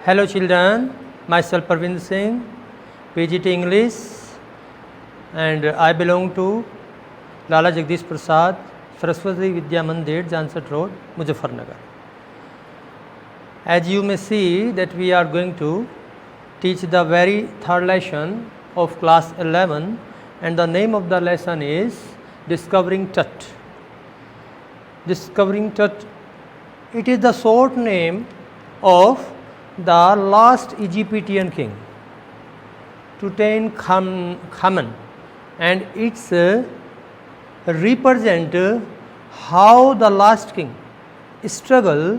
Hello children, myself Parvinder Singh, PGT English, and I belong to Lala Jagdish Prasad, Saraswati Vidya Mandir, Jansat Road, Muzaffarnagar. As you may see that we are going to teach the very third lesson of class 11, and the name of the lesson is Discovering Tut. Discovering Tut, it is the short name of the last Egyptian king, Tutankhamun, and it's represent how the last king struggled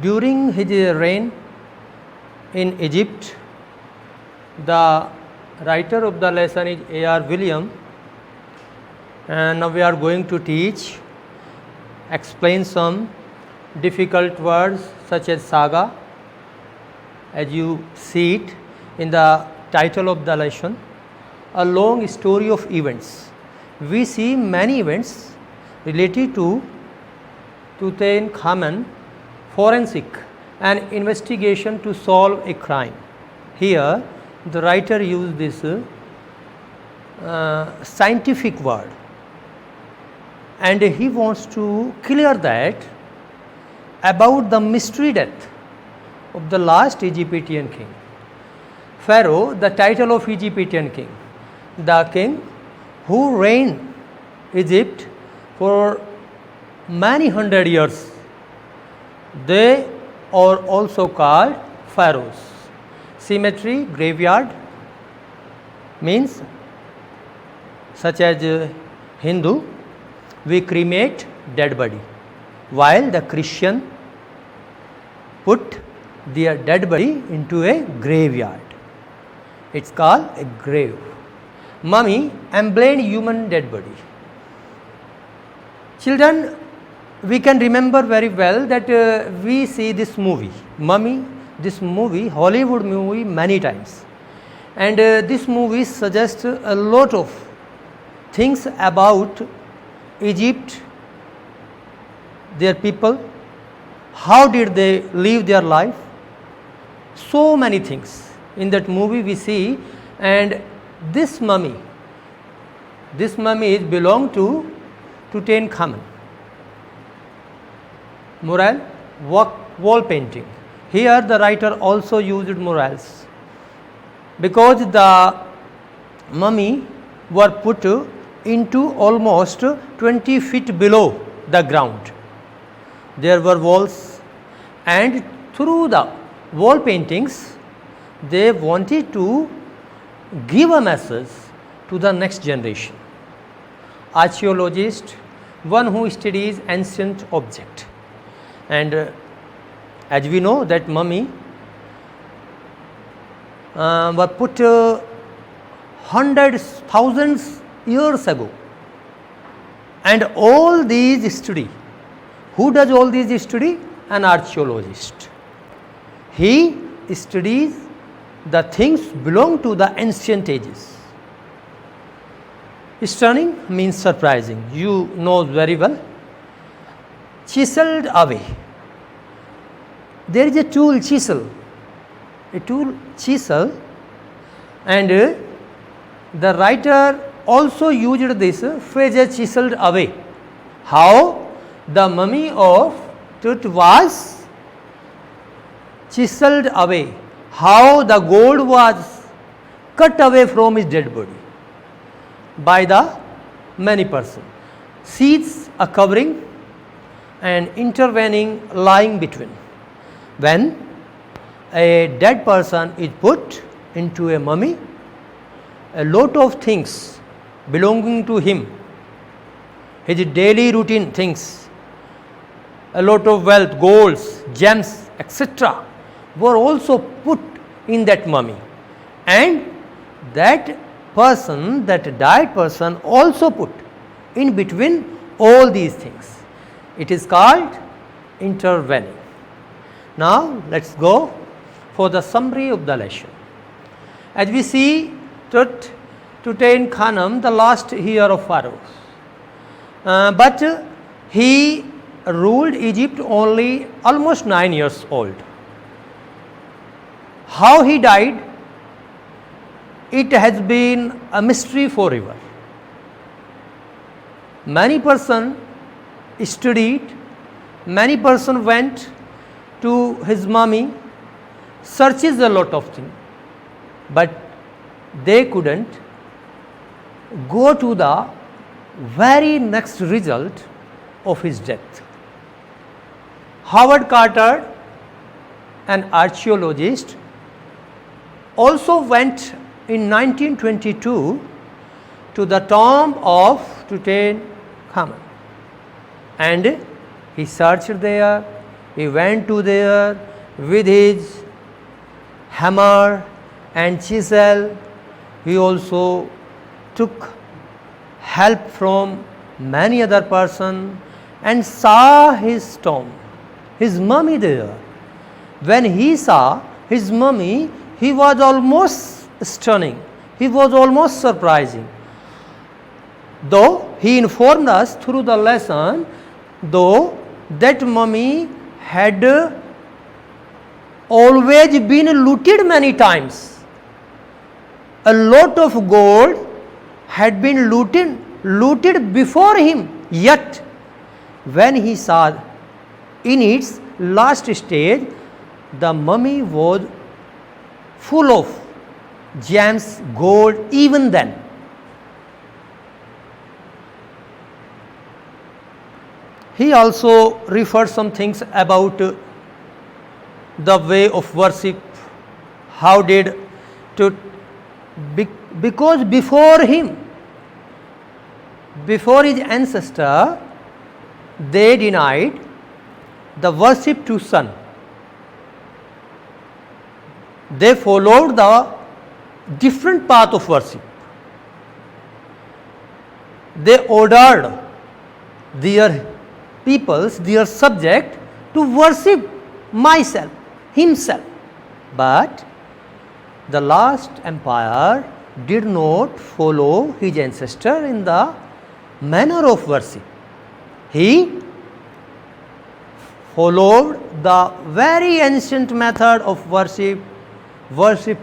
during his reign in Egypt. The writer of the lesson is A.R. William, and now we are going to teach, explain some difficult words such as saga, as you see it in the title of the lesson, a long story of events. We see many events related to Tutankhamun, forensic and investigation to solve a crime. Here the writer used this scientific word, and he wants to clear that about the mystery death of the last Egyptian king. Pharaoh, the title of Egyptian king, the king who reigned Egypt for many hundred years. They are also called pharaohs. Cemetery, graveyard means, such as Hindu, we cremate dead body, while the Christian put their dead body into a graveyard. It's called a grave. Mummy, embalmed human dead body. Children, we can remember very well that we see this movie, Mummy, this movie, Hollywood movie, many times. And this movie suggests a lot of things about Egypt, their people, how did they live their life. So many things in that movie we see, and this mummy is belong to Tutankhamun. Mural, wall painting. Here the writer also used murals because the mummy were put into almost 20 feet below the ground. There were walls, and through the wall paintings they wanted to give a message to the next generation. Archaeologist, one who studies ancient object, and as we know that mummy were put hundreds, thousands years ago, and all these study. Who does all these study? An archaeologist. He studies the things belong to the ancient ages. Stunning means surprising. You know very well. Chiseled away. There is a tool, chisel. A tool, chisel, and the writer also used this phrase, chiseled away. How the mummy of Tut was chiseled away, how the gold was cut away from his dead body by the many persons. Seeds a covering and intervening lying between. When a dead person is put into a mummy, a lot of things belonging to him, his daily routine things, a lot of wealth, golds, gems, etc., were also put in that mummy, and that person, that died person, also put in between all these things. It is called intervening. Now let's go for the summary of the lesson. As we see, Tutankhamun, the last heir of pharaohs, but he ruled Egypt only almost 9 years old. How he died, it has been a mystery forever. Many person studied, many person went to his mummy, searches a lot of things, but they couldn't go to the very next result of his death. Howard Carter, an archaeologist, also went in 1922 to the tomb of Tutankhamun, and he searched there. He went to there with his hammer and chisel. He also took help from many other person and saw his tomb, his mummy there. When he saw his mummy, he was almost stunning. He was almost surprising. Though he informed us through the lesson, though that mummy had always been looted many times. A lot of gold had been looted before him. Yet, when he saw in its last stage, the mummy was full of gems, gold, even then. He also referred some things about the way of worship, how did to, because before him, before his ancestor, they denied the worship to sun. They followed the different path of worship. They ordered their peoples, their subject, to worship myself, himself. But the last empire did not follow his ancestor in the manner of worship. He followed the very ancient method of worship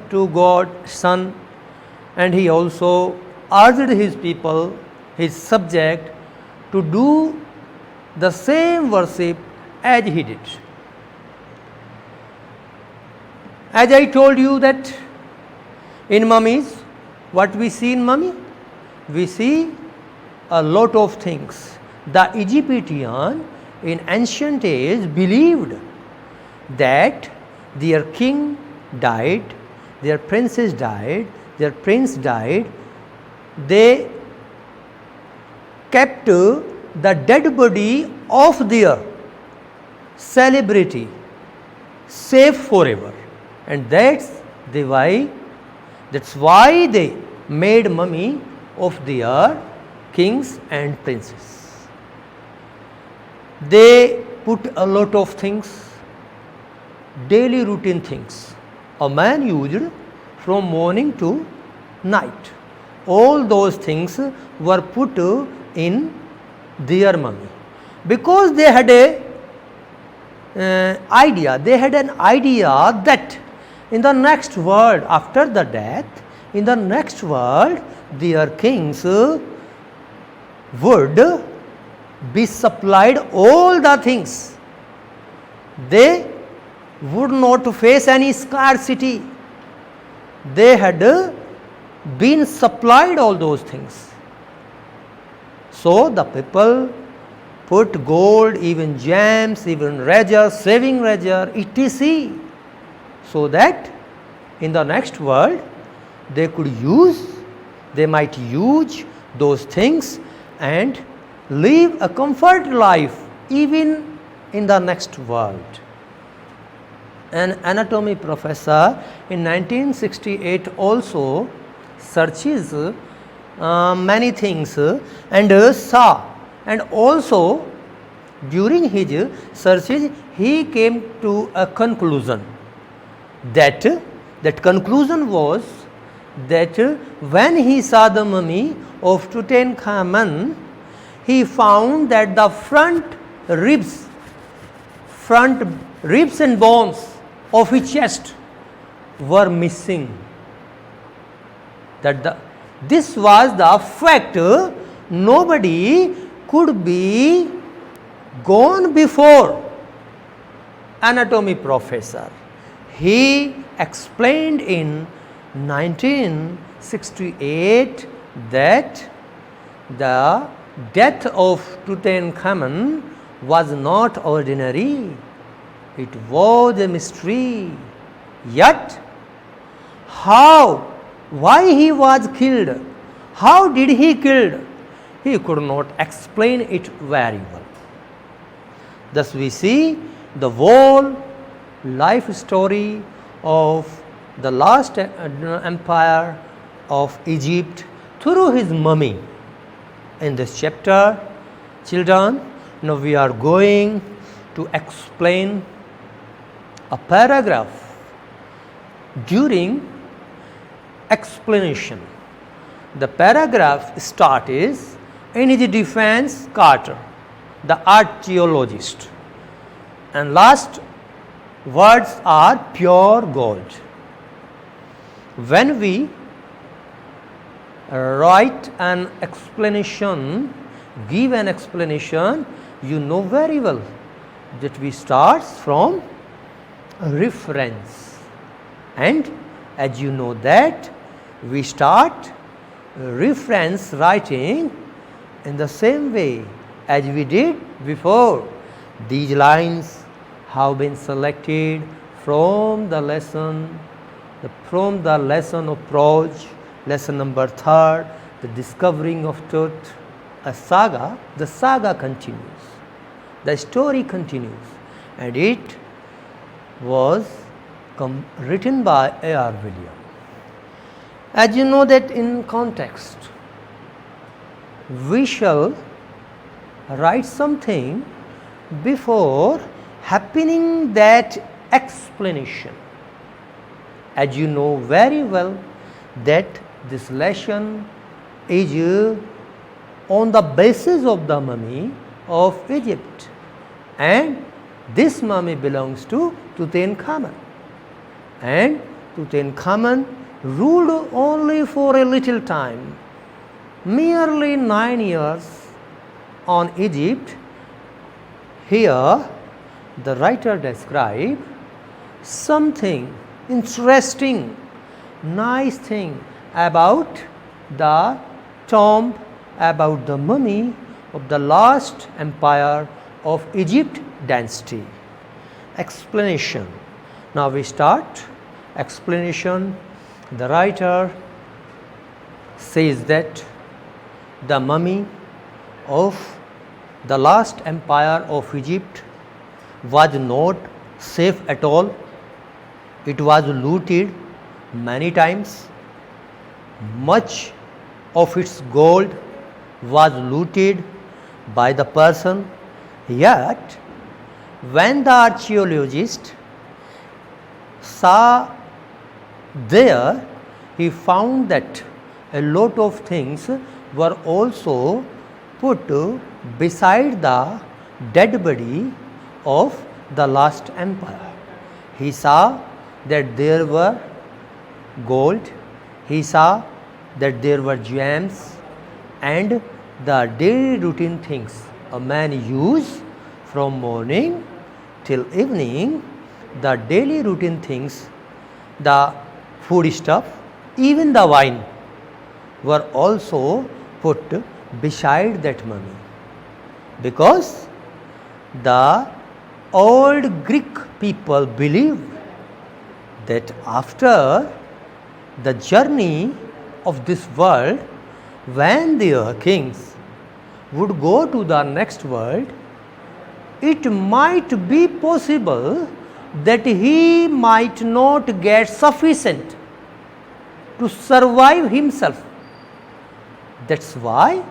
to God, Sun, and he also urged his people, his subject, to do the same worship as he did. As I told you that in mummies, what we see in mummy? We see a lot of things. The Egyptian in ancient age believed that their king died, their princess died, their prince died. They kept the dead body of their celebrity safe forever, and that's why they made mummy of their kings and princes. They put a lot of things, daily routine things. A man used from morning to night. All those things were put in their mummy because they had an idea that in the next world, after the death, in the next world, their kings would be supplied all the things. They would not face any scarcity. They had been supplied all those things. So the people put gold, even gems, even razor, saving razor, etc. so that in the next world they might use those things and live a comfort life even in the next world. An anatomy professor in 1968 also searches many things and saw, and also during his searches he came to a conclusion. That conclusion was that when he saw the mummy of Tutankhamun, he found that the front ribs and bones of his chest were missing. This was the fact. Nobody could be gone before anatomy professor. He explained in 1968 that the death of Tutankhamun was not ordinary. It was a mystery. Yet, why he was killed? How did he killed? He could not explain it very well. Thus we see the whole life story of the last empire of Egypt through his mummy. In this chapter, children, now we are going to explain a paragraph. During explanation, the paragraph start is, in his defense, Carter, the archaeologist, and last words are pure gold. When we write an explanation, give an explanation, you know very well that we start from reference, and as you know that we start reference writing in the same way as we did before. These lines have been selected from the lesson of prose, lesson number 3, the discovering of truth, a saga. The saga continues, the story continues, and it was written by A.R. Williams. As you know that in context, we shall write something before happening that explanation. As you know very well that this lesson is on the basis of the mummy of Egypt, and this mummy belongs to Tutankhamun, and Tutankhamun ruled only for a little time, merely 9 years on Egypt. Here the writer describes something interesting, nice thing about the tomb, about the mummy of the last empire of Egypt dynasty. Explanation. Now we start explanation. The writer says that the mummy of the last empire of Egypt was not safe at all. It was looted many times. Much of its gold was looted by the person. Yet, when the archaeologist saw there, he found that a lot of things were also put beside the dead body of the last empire. He saw that there were gold, he saw that there were gems, and the daily routine things a man used from morning till evening, the daily routine things, the food stuff, even the wine were also put beside that mummy, because the old Greek people believed that after the journey of this world, when their kings would go to the next world, it might be possible that he might not get sufficient to survive himself. That's why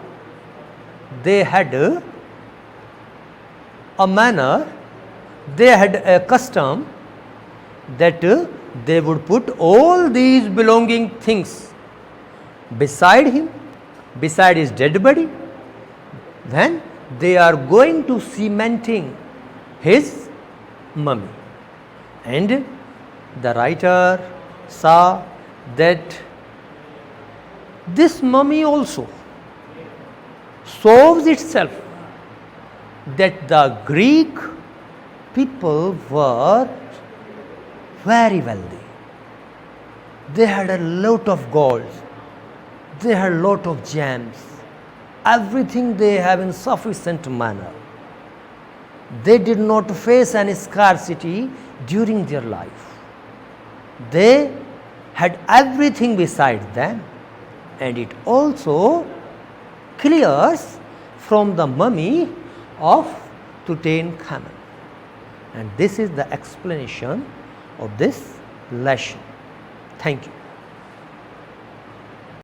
they had a manner, they had a custom that they would put all these belonging things beside him, beside his dead body, when they are going to cementing his mummy. And the writer saw that this mummy also shows itself that the Greek people were very wealthy. They had a lot of gold, they had a lot of gems, everything they have in sufficient manner. They did not face any scarcity during their life. They had everything beside them, and it also clears from the mummy of Tutankhamun. And this is the explanation of this lesson. Thank you.